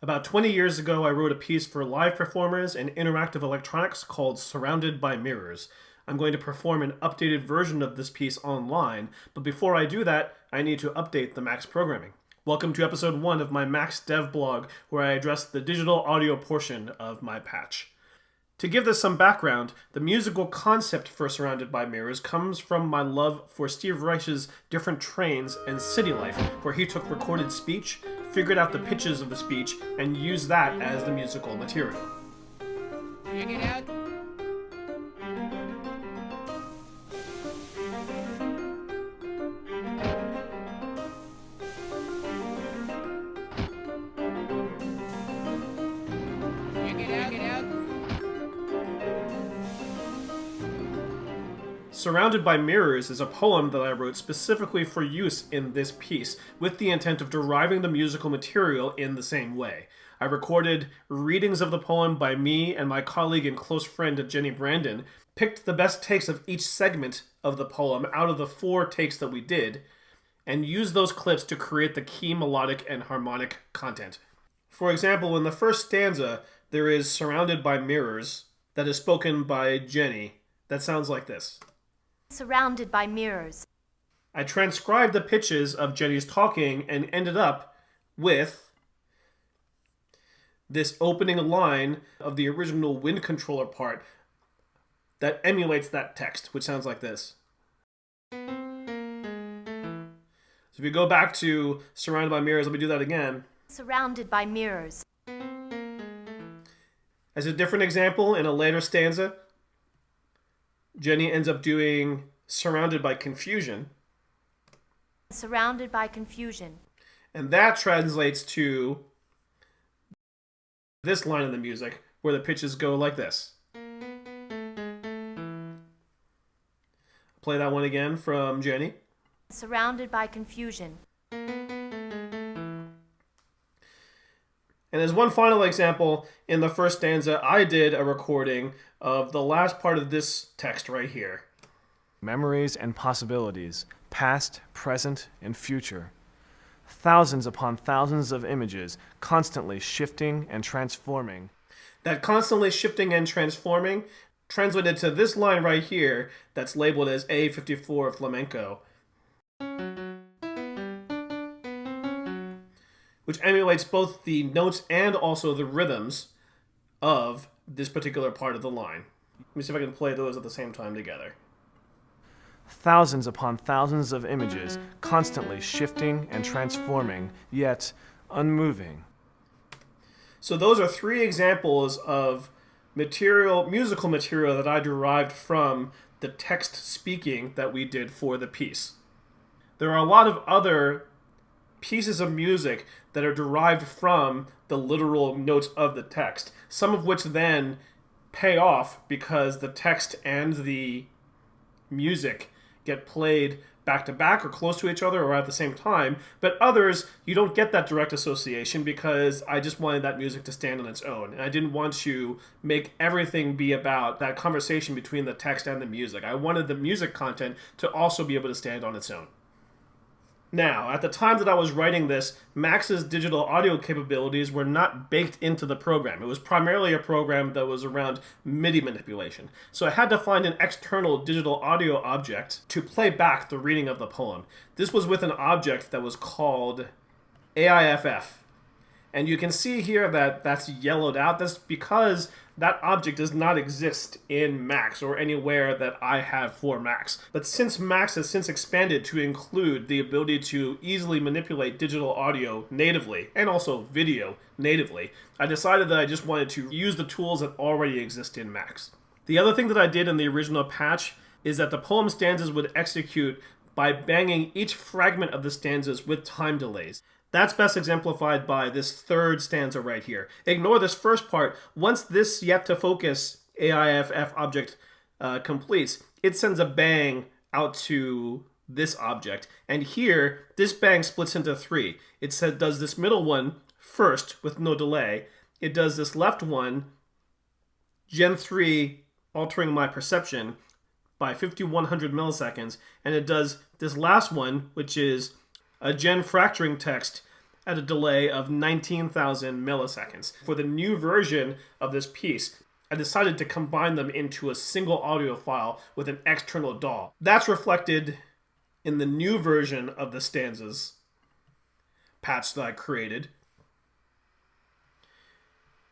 About 20 years ago, I wrote a piece for live performers and interactive electronics called Surrounded by Mirrors. I'm going to perform an updated version of this piece online, but before I do that, I need to update the Max programming. Welcome to episode 1 of my Max Dev blog, where I address the digital audio portion of my patch. To give this some background, the musical concept for Surrounded by Mirrors comes from my love for Steve Reich's Different Trains and City Life, where he took recorded speech, figured out the pitches of the speech, and used that as the musical material. Check it out. Surrounded by Mirrors is a poem that I wrote specifically for use in this piece, with the intent of deriving the musical material in the same way. I recorded readings of the poem by me and my colleague and close friend Jenny Brandon, picked the best takes of each segment of the poem out of the 4 takes that we did, and used those clips to create the key melodic and harmonic content. For example, in the first stanza, there is Surrounded by Mirrors that is spoken by Jenny. That sounds like this. Surrounded by mirrors. I transcribed the pitches of Jenny's talking and ended up with this opening line of the original wind controller part that emulates that text, which sounds like this. So if you go back to Surrounded by Mirrors, let me do that again. Surrounded by mirrors. As a different example, in a later stanza, Jenny ends up doing Surrounded by Confusion. Surrounded by confusion. And that translates to this line of the music, where the pitches go like this. Play that one again from Jenny. Surrounded by confusion. And as one final example, in the first stanza, I did a recording of the last part of this text right here. Memories and possibilities, past, present, and future. Thousands upon thousands of images, constantly shifting and transforming. That constantly shifting and transforming translated to this line right here that's labeled as A54 flamenco, which emulates both the notes and also the rhythms of this particular part of the line. Let me see if I can play those at the same time together. Thousands upon thousands of images, constantly shifting and transforming, yet unmoving. So those are 3 examples of musical material that I derived from the text speaking that we did for the piece. There are a lot of other pieces of music that are derived from the literal notes of the text, some of which then pay off because the text and the music get played back to back or close to each other or at the same time, but others you don't get that direct association because I just wanted that music to stand on its own, and I didn't want to make everything be about that conversation between the text and the music. I wanted the music content to also be able to stand on its own. Now, at the time that I was writing this, Max's digital audio capabilities were not baked into the program. It was primarily a program that was around MIDI manipulation. So I had to find an external digital audio object to play back the reading of the poem. This was with an object that was called AIFF. And you can see here that that's yellowed out. That's because that object does not exist in Max or anywhere that I have for Max. But since Max has since expanded to include the ability to easily manipulate digital audio natively and also video natively, I decided that I just wanted to use the tools that already exist in Max. The other thing that I did in the original patch is that the poem stanzas would execute by banging each fragment of the stanzas with time delays. That's best exemplified by this 3rd stanza right here. Ignore this first part. Once this yet to focus AIFF object completes, it sends a bang out to this object. And here, this bang splits into 3. It does this middle one first with no delay. It does this left one, Gen 3, altering my perception by 5100 milliseconds. And it does this last one, which is a gen fracturing text at a delay of 19,000 milliseconds. For the new version of this piece, I decided to combine them into a single audio file with an external DAW. That's reflected in the new version of the stanzas patch that I created,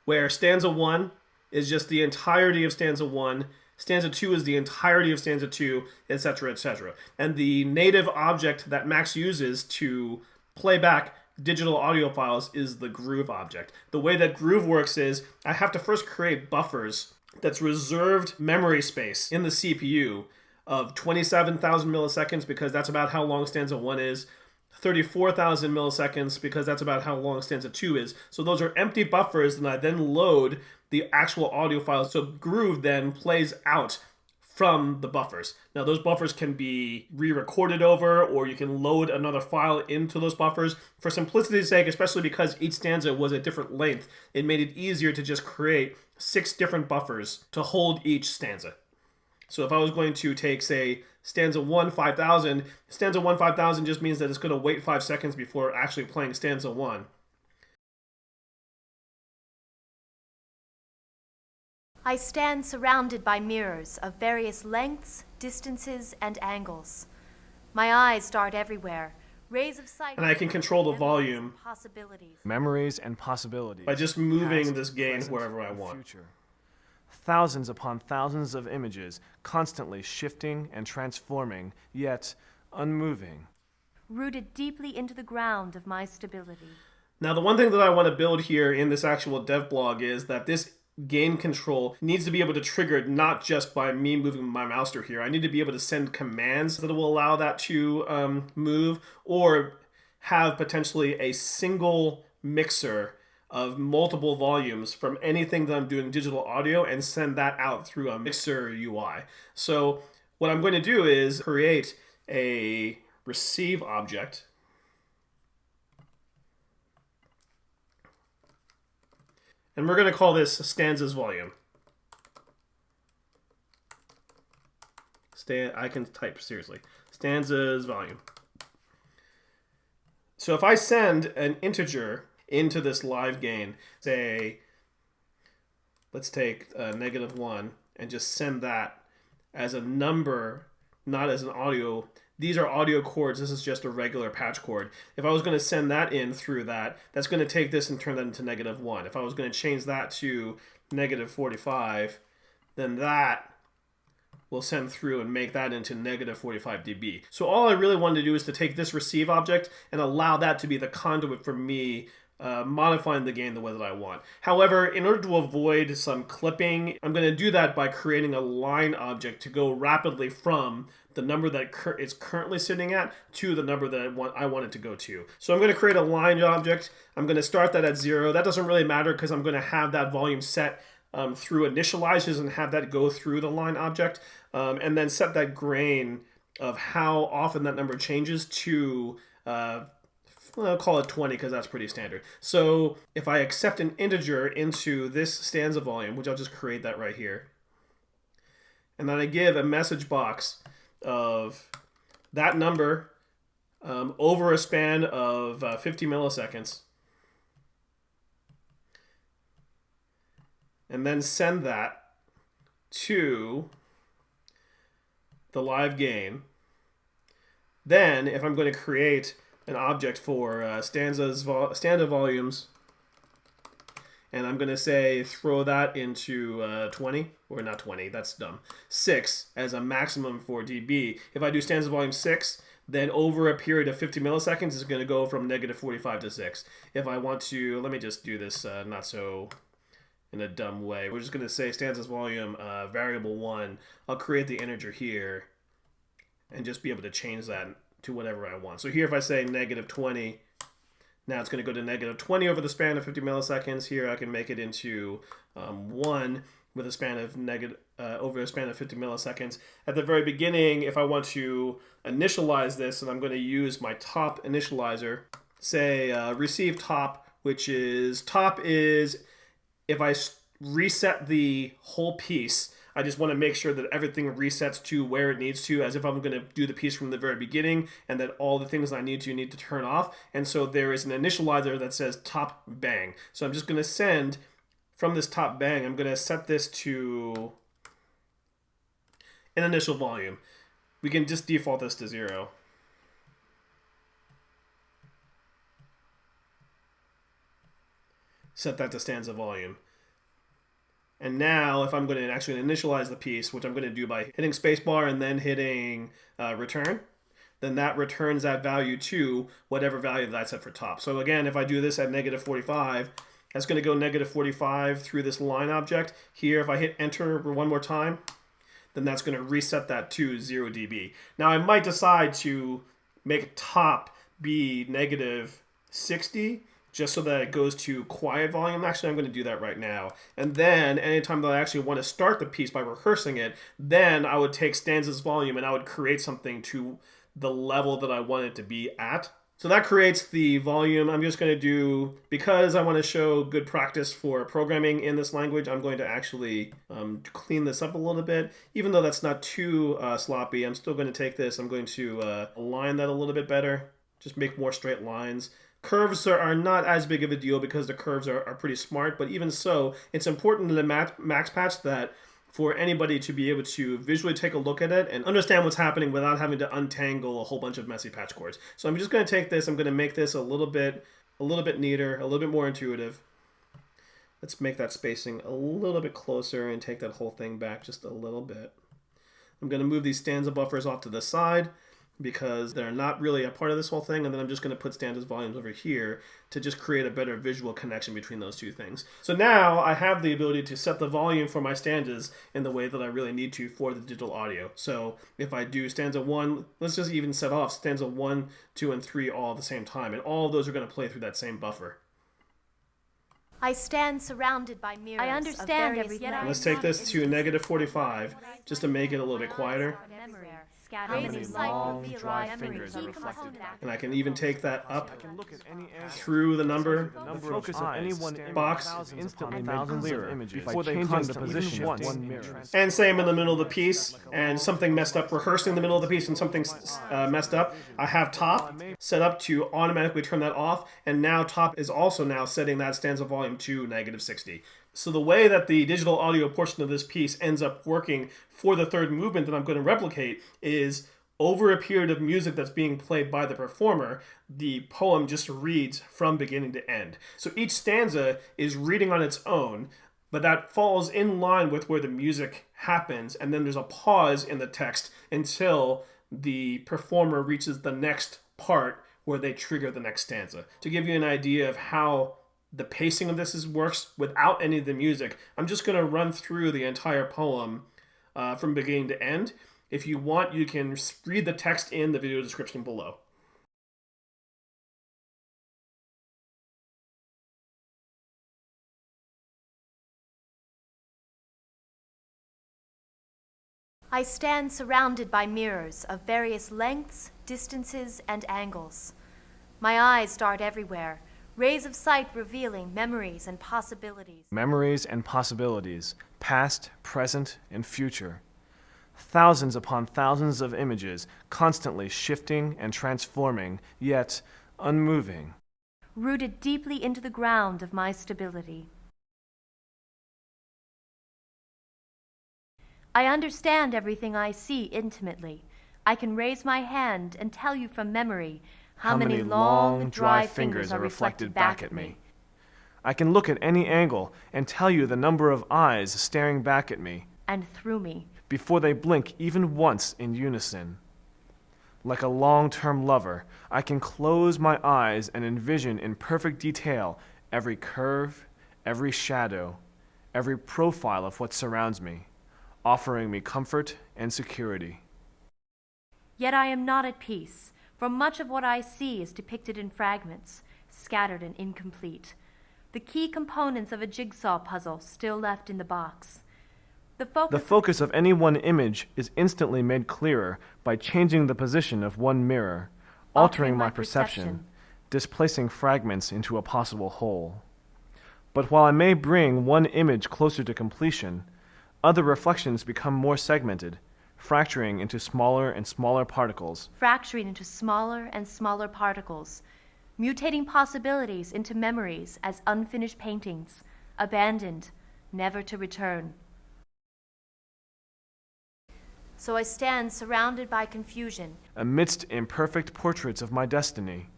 where stanza 1 is just the entirety of stanza 1, stanza 2 is the entirety of stanza 2, etc., etc. And the native object that Max uses to play back digital audio files is the groove object. The way that groove works is I have to first create buffers that's reserved memory space in the CPU of 27,000 milliseconds because that's about how long stanza 1 is, 34,000 milliseconds because that's about how long stanza 2 is. So those are empty buffers, and I then load the actual audio files. So groove then plays out from the buffers. Now those buffers can be re-recorded over, or you can load another file into those buffers. For simplicity's sake, especially because each stanza was a different length, it made it easier to just create 6 different buffers to hold each stanza. So if I was going to take, say, stanza 1, 5,000, stanza 1, 5,000 just means that it's going to wait 5 seconds before actually playing stanza 1. I stand surrounded by mirrors of various lengths, distances, and angles. My eyes dart everywhere. Rays of sight. And I can control the volume, possibilities. Memories and possibilities. by just moving Past, this gain present, wherever I and want. future. Thousands upon thousands of images, constantly shifting and transforming, yet unmoving. Rooted deeply into the ground of my stability. Now, the one thing that I want to build here in this actual dev blog is that this gain control needs to be able to trigger not just by me moving my mouse through here. I need to be able to send commands that will allow that to move, or have potentially a single mixer of multiple volumes from anything that I'm doing digital audio and send that out through a mixer UI. So what I'm going to do is create a receive object. And we're going to call this stanzas volume. I can type, seriously. Stanzas volume. So if I send an integer into this live gain, say, let's take -1 and just send that as a number, not as an audio. These are audio chords. This is just a regular patch chord. If I was going to send that in through that, that's going to take this and turn that into -1. If I was going to change that to -45, then that will send through and make that into -45 dB. So all I really wanted to do is to take this receive object and allow that to be the conduit for me modifying the gain the way that I want. However, in order to avoid some clipping, I'm going to do that by creating a line object to go rapidly from the number that it's currently sitting at to the number that I want it to go to. So I'm going to create a line object. I'm going to start that at 0. That doesn't really matter because I'm going to have that volume set through initializers and have that go through the line object, and then set that grain of how often that number changes to I'll call it 20 because that's pretty standard. So if I accept an integer into this stanza volume, which I'll just create that right here, and then I give a message box of that number over a span of 50 milliseconds, and then send that to the live gain. Then if I'm going to create an object for stanza volumes, and I'm going to say throw that into 20, or not 20, that's dumb, 6 as a maximum for dB. If I do stanza volume 6, then over a period of 50 milliseconds, it's going to go from -45 to 6. If I want to, let me just do this not so in a dumb way. We're just going to say stanzas volume variable 1. I'll create the integer here and just be able to change that to whatever I want. So here if I say -20, now it's going to go to -20 over the span of 50 milliseconds. Here I can make it into 1 with a span of over a span of 50 milliseconds. At the very beginning, if I want to initialize this, and I'm going to use my top initializer, say receive top, which is if I reset the whole piece, I just want to make sure that everything resets to where it needs to, as if I'm going to do the piece from the very beginning, and that all the things I need to turn off. And so there is an initializer that says top bang. So I'm just going to send from this top bang, I'm going to set this to an initial volume. We can just default this to 0. Set that to stanza volume. And now if I'm going to actually initialize the piece, which I'm going to do by hitting spacebar and then hitting return, then that returns that value to whatever value that I set for top. So again, if I do this at -45, that's going to go -45 through this line object. Here, if I hit enter one more time, then that's going to reset that to 0 dB. Now I might decide to make top be -60, just so that it goes to quiet volume. Actually, I'm going to do that right now. And then anytime that I actually want to start the piece by rehearsing it, then I would take stanzas volume and I would create something to the level that I want it to be at. So that creates the volume. I'm just going to do, because I want to show good practice for programming in this language, I'm going to actually clean this up a little bit. Even though that's not too sloppy, I'm still going to take this. I'm going to align that a little bit better. Just make more straight lines. Curves are not as big of a deal because the curves are pretty smart, but even so, it's important in the max patch that for anybody to be able to visually take a look at it and understand what's happening without having to untangle a whole bunch of messy patch cords. So I'm just going to take this, I'm going to make this a little bit neater, a little bit more intuitive. Let's make that spacing a little bit closer and take that whole thing back just a little bit. I'm going to move these stanza buffers off to the side because they're not really a part of this whole thing, and then I'm just going to put stanzas volumes over here to just create a better visual connection between those two things. So now I have the ability to set the volume for my stanzas in the way that I really need to for the digital audio. So if I do stanza 1, let's just even set off stanza 1, 2, and 3 all at the same time, and all of those are going to play through that same buffer. I stand surrounded by mirrors. I understand everything. Let's take this to -45 just to make it a little bit quieter. How many long, dry fingers are reflected back? And I can even take that up through the number Focus of any one box. instantly made clearer before they change the position once. And say I'm in the middle of the piece and something messed up, rehearsing the middle of the piece and something messed up. I have top set up to automatically turn that off, and now top is also now setting that stanza volume to -60. So the way that the digital audio portion of this piece ends up working for the third movement that I'm going to replicate is over a period of music that's being played by the performer, the poem just reads from beginning to end. So each stanza is reading on its own, but that falls in line with where the music happens, and then there's a pause in the text until the performer reaches the next part where they trigger the next stanza. To give you an idea of how the pacing of this works without any of the music, I'm just going to run through the entire poem from beginning to end. If you want, you can read the text in the video description below. I stand surrounded by mirrors of various lengths, distances, and angles. My eyes dart everywhere, rays of sight revealing memories and possibilities. Memories and possibilities, past, present, and future. Thousands upon thousands of images, constantly shifting and transforming, yet unmoving. Rooted deeply into the ground of my stability. I understand everything I see intimately. I can raise my hand and tell you from memory how many long, dry fingers are reflected back at me. I can look at any angle and tell you the number of eyes staring back at me. And through me. Before they blink even once in unison. Like a long-term lover, I can close my eyes and envision in perfect detail every curve, every shadow, every profile of what surrounds me, offering me comfort and security. Yet I am not at peace, for much of what I see is depicted in fragments, scattered and incomplete. The key components of a jigsaw puzzle still left in the box. The focus of any one image is instantly made clearer by changing the position of one mirror, altering my perception, displacing fragments into a possible whole. But while I may bring one image closer to completion, Other reflections become more segmented, fracturing into smaller and smaller particles. Fracturing into smaller and smaller particles, mutating possibilities into memories as unfinished paintings, abandoned, never to return. So I stand surrounded by confusion, Amidst imperfect portraits of my destiny.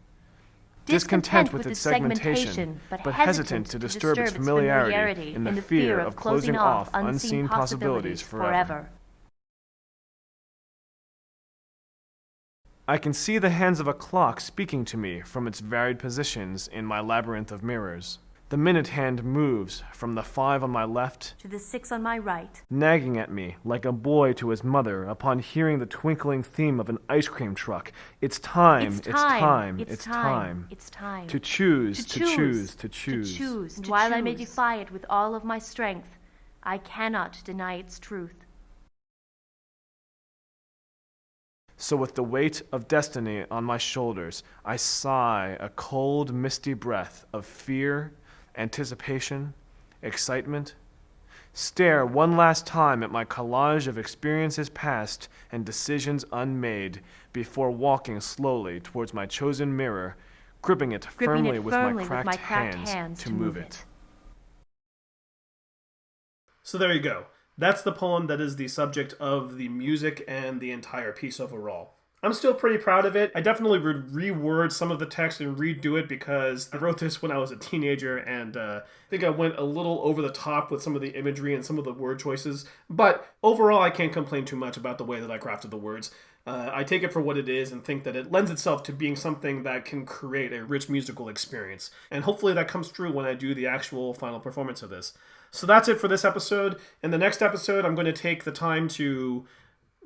Discontent with its segmentation, but hesitant to disturb its familiarity in the fear of closing off unseen possibilities forever. I can see the hands of a clock speaking to me from its varied positions in my labyrinth of mirrors. The minute hand moves from the 5 on my left to the 6 on my right, nagging at me like a boy to his mother upon hearing the twinkling theme of an ice cream truck. It's time, it's time, it's time. It's time. To choose, to choose, to choose. To choose. And while I may defy it with all of my strength, I cannot deny its truth. So with the weight of destiny on my shoulders, I sigh a cold, misty breath of fear, anticipation, excitement, stare one last time at my collage of experiences past and decisions unmade before walking slowly towards my chosen mirror, gripping it firmly with my cracked hands to move it. So there you go. That's the poem that is the subject of the music and the entire piece overall. I'm still pretty proud of it. I definitely would reword some of the text and redo it because I wrote this when I was a teenager and I think I went a little over the top with some of the imagery and some of the word choices. But overall, I can't complain too much about the way that I crafted the words. I take it for what it is and think that it lends itself to being something that can create a rich musical experience. And hopefully that comes true when I do the actual final performance of this. So that's it for this episode. In the next episode, I'm going to take the time to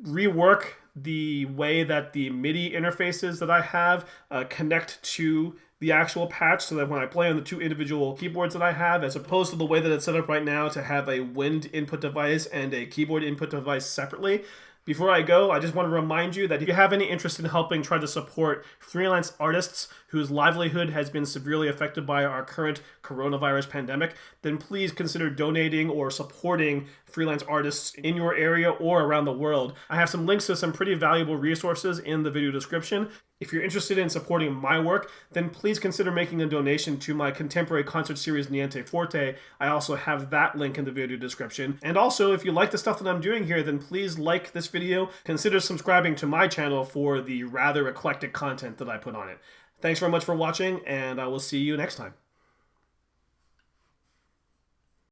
rework the way that the MIDI interfaces that I have connect to the actual patch so that when I play on the 2 individual keyboards that I have, as opposed to the way that it's set up right now to have a wind input device and a keyboard input device separately. Before I go, I just want to remind you that if you have any interest in helping try to support freelance artists whose livelihood has been severely affected by our current coronavirus pandemic, then please consider donating or supporting freelance artists in your area or around the world. I have some links to some pretty valuable resources in the video description. If you're interested in supporting my work, then please consider making a donation to my contemporary concert series Niente Forte. I also have that link in the video description. And also, if you like the stuff that I'm doing here, then please like this video. Consider subscribing to my channel for the rather eclectic content that I put on it. Thanks very much for watching, and I will see you next time.